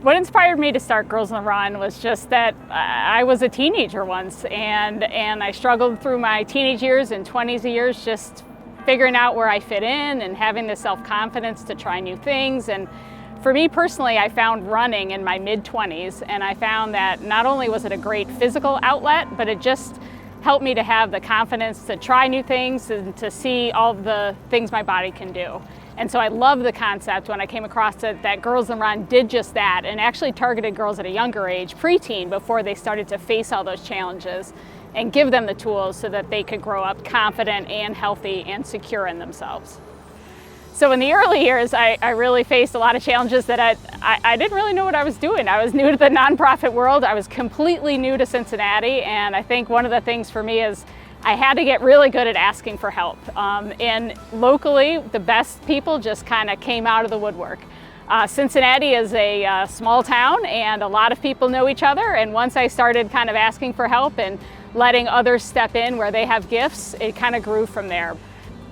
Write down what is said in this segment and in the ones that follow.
What inspired me to start Girls on the Run was just that I was a teenager once, and I struggled through my teenage years and 20s years just figuring out where I fit in and having the self-confidence to try new things. And for me personally, I found running in my mid-20s, and I found that not only was it a great physical outlet, but it just helped me to have the confidence to try new things and to see all the things my body can do. And so I love the concept when I came across it that Girls on the Run did just that and actually targeted girls at a younger age, preteen, before they started to face all those challenges, and give them the tools so that they could grow up confident and healthy and secure in themselves. So in the early years, I really faced a lot of challenges that I didn't really know what I was doing. I was new to the nonprofit world. I was completely new to Cincinnati, and I think one of the things for me is I had to get really good at asking for help. And locally, the best people just kind of came out of the woodwork. Cincinnati is a small town, and a lot of people know each other, and once I started kind of asking for help and letting others step in where they have gifts, it kind of grew from there.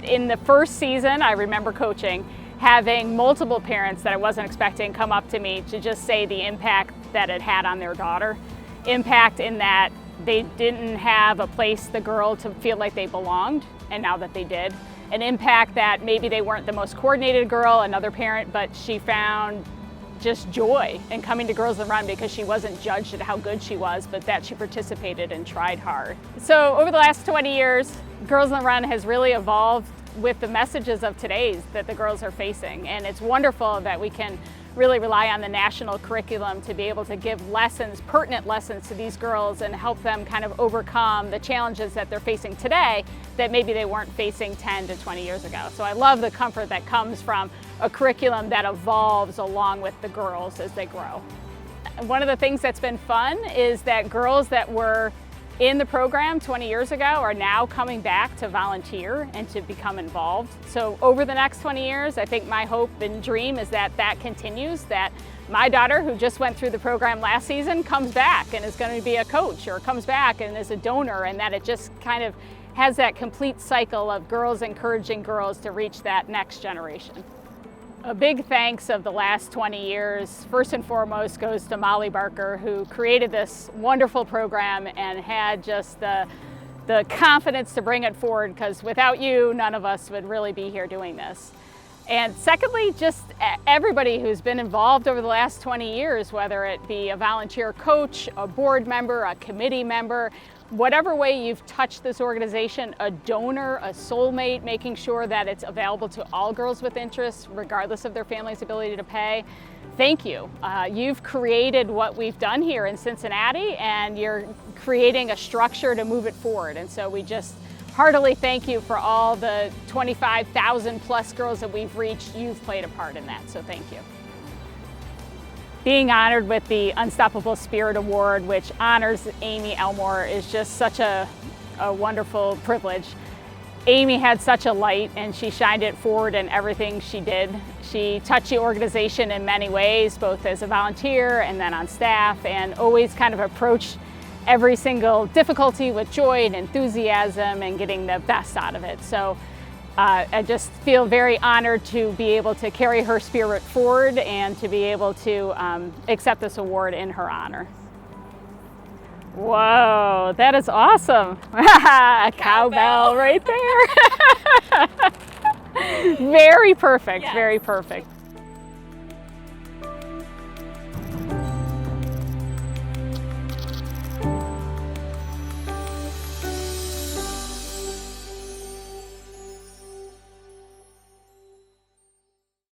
In the first season, I remember coaching, having multiple parents that I wasn't expecting come up to me to just say the impact that it had on their daughter. Impact in that they didn't have a place, the girl, to feel like they belonged, and now that they did. An impact that maybe they weren't the most coordinated girl, another parent, but she found just joy in coming to Girls on the Run because she wasn't judged at how good she was, but that she participated and tried hard. So over the last 20 years, Girls on the Run has really evolved with the messages of today's that the girls are facing. And it's wonderful that we can really rely on the national curriculum to be able to give lessons, pertinent lessons to these girls and help them kind of overcome the challenges that they're facing today that maybe they weren't facing 10 to 20 years ago. So I love the comfort that comes from a curriculum that evolves along with the girls as they grow. One of the things that's been fun is that girls that were in the program 20 years ago are now coming back to volunteer and to become involved. So over the next 20 years, I think my hope and dream is that that continues, that my daughter, who just went through the program last season, comes back and is going to be a coach, or comes back and is a donor, and that it just kind of has that complete cycle of girls encouraging girls to reach that next generation. A big thanks of the last 20 years, first and foremost, goes to Molly Barker, who created this wonderful program and had just the confidence to bring it forward, because without you, none of us would really be here doing this. And secondly, just everybody who's been involved over the last 20 years, whether it be a volunteer coach, a board member, a committee member, whatever way you've touched this organization, a donor, a soulmate, making sure that it's available to all girls with interests, regardless of their family's ability to pay. Thank you. You've created what we've done here in Cincinnati, and you're creating a structure to move it forward. And so we just heartily thank you for all the 25,000 plus girls that we've reached. You've played a part in that, so thank you. Being honored with the Unstoppable Spirit Award, which honors Amy Elmore, is just such a wonderful privilege. Amy had such a light, and she shined it forward in everything she did. She touched the organization in many ways, both as a volunteer and then on staff, and always kind of approached every single difficulty with joy and enthusiasm and getting the best out of it. So I just feel very honored to be able to carry her spirit forward and to be able to accept this award in her honor. Whoa, that is awesome. Cowbell right there. Very perfect, yes. Very perfect.